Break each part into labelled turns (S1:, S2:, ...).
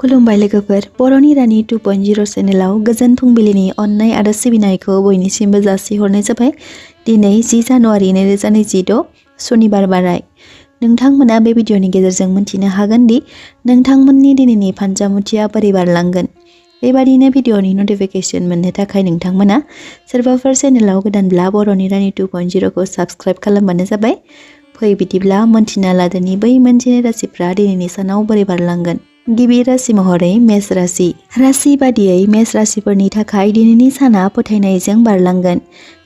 S1: खुलुमबाय लोगोफोर, बर'नि रानि 2.0 चेनेलाव गोजोन फुंबिलिनि अननाय आरो सिबिनायखौ बयनिसिमबो जासिहरनाय जाबाय। दिनै 10 जानुवारि 2026 सनिबार बाराय। नोंथांमोना बे भिडिअनि गेजेरजों मिन्थिनो हागोन दि नोंथांमोननि दिनैनि फानजामुथिया बोरै बारलांगोन। बेबादिनो भिडिअनि नटिफिकेशन मोननो थाखाय नोंथांमोना सोरबाफोर चेनेलाव गोदानब्ला बर'नि रानि 2.0 खौ साबस्क्राइब खालामबानो जाबाय। फै बिदिब्ला मोनथिना लादोनि बै मोनजिनै राशिफ्रा दिनैनि सानाव बोरै बारलांगोन। गिबि राशि महरै मेष राशि। राशि बादियै मेष राशिफोरनि थाखाय दिनैनि साना फोथायनायजों बारलांगोन।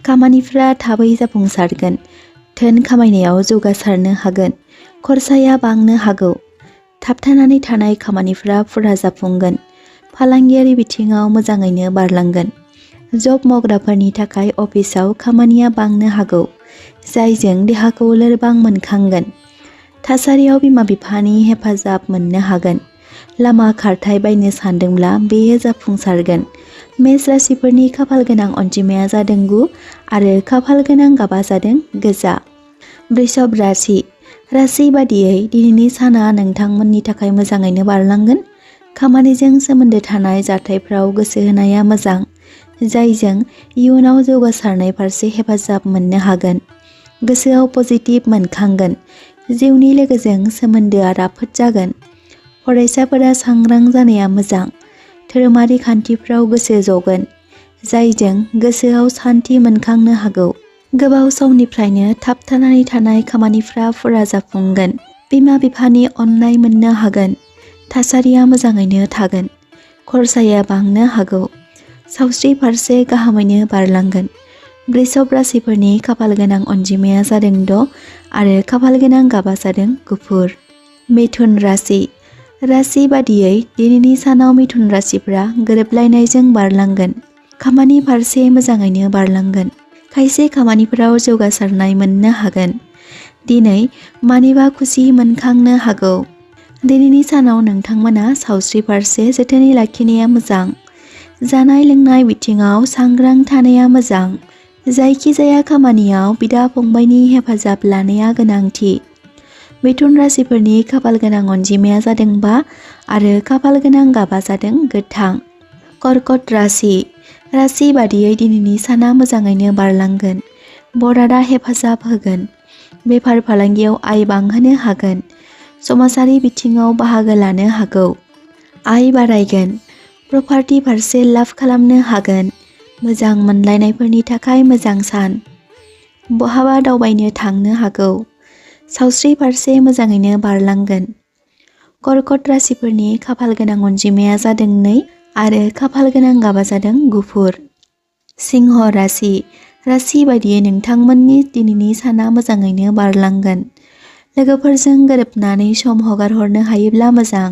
S1: खामानिफ्रा थाबै जाफुंसारगोन। धोन खामायनायाव जौगासारनो हागोन। खरसाया बांनो हागौ। थाबथानानै थानाय खामानिफ्रा फुरा जाफुंगोन। फालांगियारि बिथिङाव मोजाङैनो बारलांगोन। जब मावग्राफोरनि थाखाय अफिसाव खामानिया बांनो हागौ, जायजों देहाखौ लोरबां मोनखांगोन। थासारियाव बिमा-बिफानि हेफाजाब मोननो हागोन। लामा खारथाय बायनो सानदोंब्ला बेयो जाफुंसारगोन। मेष राशिफोरनि खाफाल गोनां अनजिमाया जादों 9 आरो खाफाल गोनां गाबा जादों गोजा। वृषभ राशि। राशि बादियै दिनैनि साना नोंथांमोननि थाखाय मोजाङैनो बारलांगोन। खामानिजों सोमोन्दो थानाय जाथायफ्राव गोसो होनाया मोजां, जायजों इयुनाव जौगासारनाय फारसे हेफाजाब मोननो हागोन। गोसोआव पजिटिभ मोनखांगोन। जिउनि लोगोजों सोमोन्दोआ राफोद जागोन। फरायसाफोरा सांग्रां जानाया मोजां। धोरोमारि खान्थिफ्राव गोसो जगोन, जायजों गोसोआव सान्थि मोनखांनो हागौ। गोबाव समनिफ्रायनो थाबथानानै थानाय खामानिफ्रा फुरा जाफुंगोन। बिमा-बिफानि अननाय मोननो हागोन। थासारिया मोजाङैनो थागोन। खरसाया बांनो हागौ। सावस्रि फारसे गाहामैनो बारलांगोन। वृषभ राशिफोरनि खाफाल गोनां अनजिमाया जादों 6 आरो खाफाल गोनां गाबा जादों गुफुर। मिथुन राशि। राशि बादियै दिनैनि सानाव मिथुन राशिफ्रा गोरोबलायनायजों बारलांगोन। खामानि फारसे मोजाङैनो बारलांगोन। खायसे खामानिफोराव जौगासारनाय मोननो हागोन। दिनै मानिबा खुसि मोनखांनो हागौ। दिनैनि सानाव नोंथांमोना सावस्रि फारसे जोथोनै लाखिनाया मोजां। जानाय लोंनाय बिथिङाव सांग्रां थानाया मोजां। जायखिजाया खामानियाव बिदा-फंबायनि हेफाजाब लानाया गोनांथि। मिथुन राशिफोरनि खाफाल गोनां अनजिमाया जादों 5 आरो खाफाल गोनां गाबा जादों गोथां। कर्कट राशि। राशि बादियै दिनैनि साना मोजाङैनो बारलांगोन। बरादा हेफाजाब होगोन। बेफार फालांगियाव आय बांहोनो हागोन। समाजारि बिथिङाव बाहागो लानो हागौ। आय बारायगोन। प्रपार्टि फारसे लाभ खालामनो हागोन। मोजां मोनलायनायफोरनि थाखाय मोजां सान। बहाबा दावबायनो थांनो हागौ। सावस्रि फारसे मोजाङैनो बारलांगोन। कर्कट राशिफोरनि खाफाल गोनां अनजिमाया जादों 2 आरो खाफाल गोनां गाबा जादों गुफुर। सिंह राशि। राशि बादियै नोंथांमोननि दिनैनि साना मोजाङैनो बारलांगोन। लोगोफोरजों गोरोबनानै सम हगारहरनो हायोब्ला मोजां।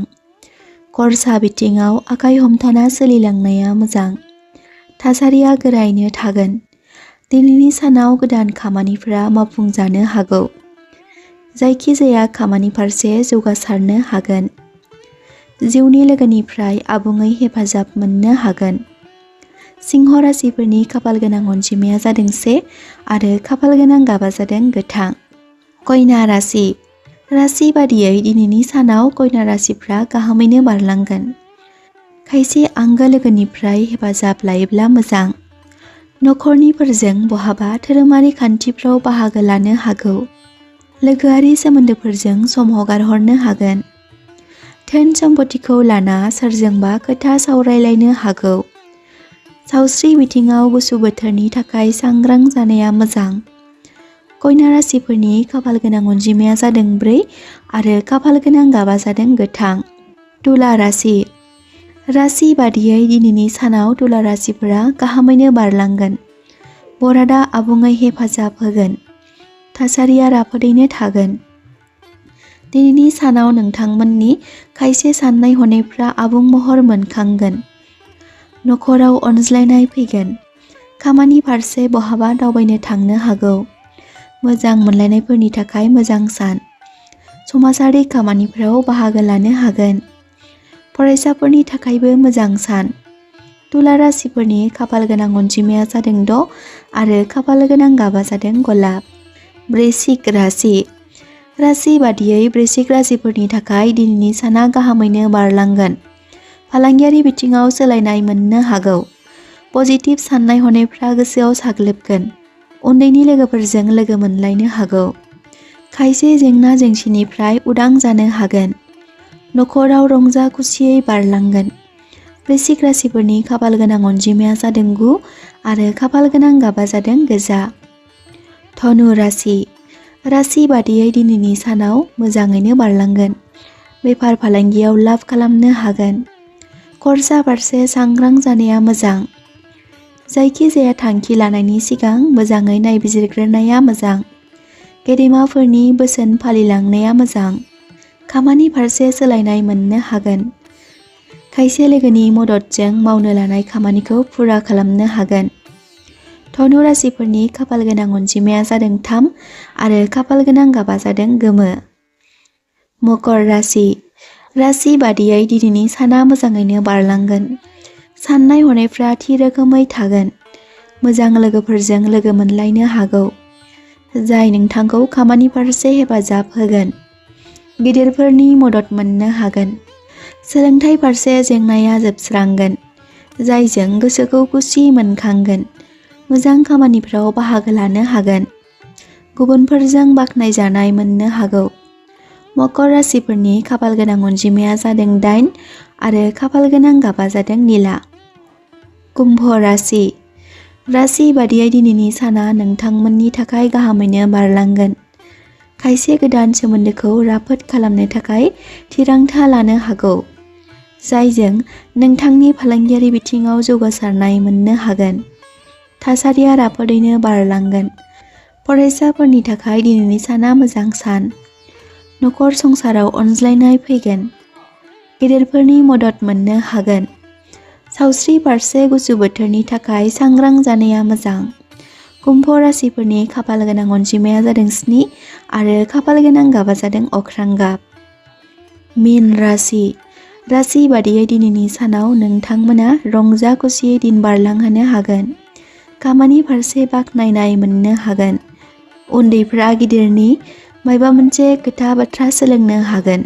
S1: खरसा बिथिङाव आखाइ हमथाना सोलिलांनाया मोजां। थासारिया गोरायैनो थागोन। दिनैनि सानाव गोदान खामानिफोरा मावफुंजानो हागौ। जायखिजाया खामानि फारसे जौगासारनो हागोन। जिउनि लोगोनिफ्राय आबुङै हेफाजाब मोननो हागोन। सिंह राशिफोरनि खाफाल गोनां अनजिमाया जादों 1 आरो खाफाल गोनां गाबा जादों गोथां। कन्या राशि। राशि बादियै दिनैनि सानाव कन्या राशिफ्रा गाहामैनो बारलांगोन। खायसे आंगो लोगोनिफ्राय हेफाजाब लायोब्ला मोजां। नखरनिफोरजों बहाबा धोरोमारि खान्थिफ्राव बाहागो लानो हागौ। लोगोआरि सोमोन्दोफोरजों सम हगारहरनो हागोन। धोन सम्पथिखौ लाना सोरजोंबा खोथा सावरायलायनो हागौ। सावस्रि बिथिङाव गुसु बोथोरनि थाखाय सांग्रां जानाया मोजां। कन्या राशिफोरनि खाफाल गोनां अनजिमाया जादों 4 आरो खाफाल गोनां गाबा जादों गोथां। तुला राशि। राशि बादियै दिनैनि सानाव तुला राशिफोरा गाहामैनो बारलांगोन। बरादा आबुङै हेफाजाब होगोन। थासारिया राफोदैनो थागोन। दिनैनि सानाव नोंथांमोननि खायसे साननाय हनायफ्रा आबुं महर मोनखांगोन। नखराव अनज्लायनाय फैगोन। खामानि फारसे बहाबा दावबायनो थांनो हागौ। मोजां मोनलायनायफोरनि थाखाय मोजां सान। समाजारि खामानिफोराव बाहागो लानो हागोन। फरायसाफोरनि थाखायबो मोजां सान। तुला राशिफोरनि खाफाल गोनां अनजिमाया जादों 6 आरो खाफाल गोनां गाबा जादों गलाब। वृश्चिक राशि। राशि बादियै वृश्चिक राशिफोरनि थाखाय दिनैनि साना गाहामैनो बारलांगोन। फालांगियारि बिथिङाव सोलायनाय मोननो हागौ। पजिटिभ साननाय हनायफ्रा गोसोआव साग्लोबगोन। उन्दैनि लोगोफोरजों लोगो मोनलायनो हागौ। खायसे जेंना जेंसिनिफ्राय उदां जानो हागोन। नखराव रंजा खुसियै बारलांगोन। वृश्चिक राशिफोरनि खाफाल गोनां अनजिमाया जादों 9 आरो खाफाल गोनां गाबा जादों गोजा। धनु राशि। राशि बादियै दिनैनि सानाव मोजाङैनो बारलांगोन। बेफार फालांगियाव लाब खालामनो हागोन। खरसा फारसे सांग्रां जानाया मोजां। जायखिजाया थांखि लानायनि सिगां मोजाङै नायबिजिरग्रोनाया मोजां। गेदेमाफोरनि बोसोन फालिलांनाया मोजां। खामानि फारसे सोलायनाय मोननो हागोन। खायसे लोगोनि मददजों मावनो लानाय खामानिखौ फुरा खालामनो हागोन। धनु राशिफोरनि खाफाल गोनां अनजिमाया जादों 3 आरो खाफाल गोनां गाबा जादों गोमो। मकर राशि। राशि बादियै दिनैनि साना मोजाङैनो बारलांगोन। साननाय हनायफ्रा थि रोखोमै थागोन। मोजां लोगोफोरजों लोगो मोनलायनो हागौ। जाय नोंथांखौ खामानि फारसे हेफाजाब होगोन। गिदिरफोरनि मदद मोननो हागोन। सोलोंथाइ फारसे जेंनाया जोबस्रांगोन। जायजों गोसोखौ खुसि मोनखांगोन। मोजां खामानिफ्राव बाहागो लानो हागोन। गुबुनफोरजों बाख्नायजानाय मोननो हागौ। मकर राशिफोरनि खाफाल गोनां अनजिमाया जादों 8 आरो खाफाल गोनां गाबा जादों निला। कुम्भ राशि। राशि बादियै दिनैनि साना नोंथांमोननि थाखाय गाहामैनो बारलांगोन। खायसे गोदान सोमोन्दोखौ राफोद खालामनो थाखाय थिरांथा लानो हागौ। जायजों नोंथांनि फालांगियारि बिथिङाव जौगासारनाय मोननो हागोन। थासारिया राफोदैनो बारलांगोन। फरायसाफोरनि थाखाय दिनैनि साना मोजां सान। नखर संसाराव अनज्लायनाय फैगोन। गेदेरफोरनि मदद मोननो हागोन। सावस्रि फारसे गुसु बोथोरनि थाखाय सांग्रां जानाया मोजां। कुम्भ राशिफोरनि खाफाल गोनां अनजिमाया जादों 7 आरो खाफाल गोनां गाबा जादों अख्रां गाब। मीन राशि। राशि बादियै दिनैनि सानाव नोंथांमोना रंजा खुसियै दिन बारलांहोनो हागोन। खामानि फारसे बाख्नायनाय मोननो हागोन। उन्दैफ्रा गिदिरनि मायबा मोनसे खोथा बाथ्रा सोलोंनो हागोन।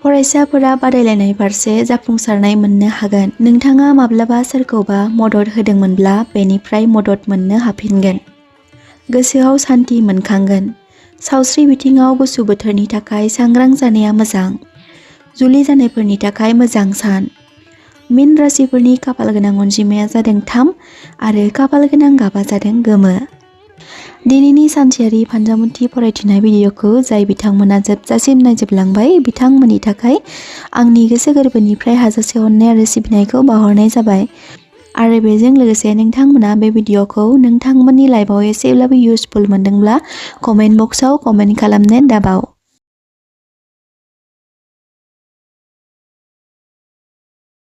S1: फरायसाफोरा बादायलायनाय फारसे जाफुंसारनाय मोननो हागोन। नोंथाङा माब्लाबा सोरखौबा मदद होदोंमोनब्ला बेनिफ्राय मदद मोननो हाफिनगोन। गोसोआव सान्थि मोनखांगोन। सावस्रि बिथिङाव गुसु बोथोरनि थाखाय सांग्रां जानाया मोजां। जुलि जानायफोरनि थाखाय मोजां सान। मीन राशिफोरनि खाफाल गोनां अनजिमाया जादों 3 आरो खाफाल गोनां गाबा जादों गोमो। दिनैनि सानसेयारि फान्जामुथि फरायथिनाय भिडिअखौ जाय बिथांमोना जोबजासिम नायजोबलांबाय बिथांमोननि थाखाय आंनि गोसो गोरबोनिफ्राय हाजासे अननाय आरो सिबिनायखौ बावहरनाय जाबाय। आरो बेजों लोगोसे नोंथांमोना बे भिडिअखौ नोंथांमोननि लाइफआव एसेब्लाबो इउजफुल मोनदोंब्ला कमेन्ट बक्सआव कमेन्ट खालामनो दाबाव।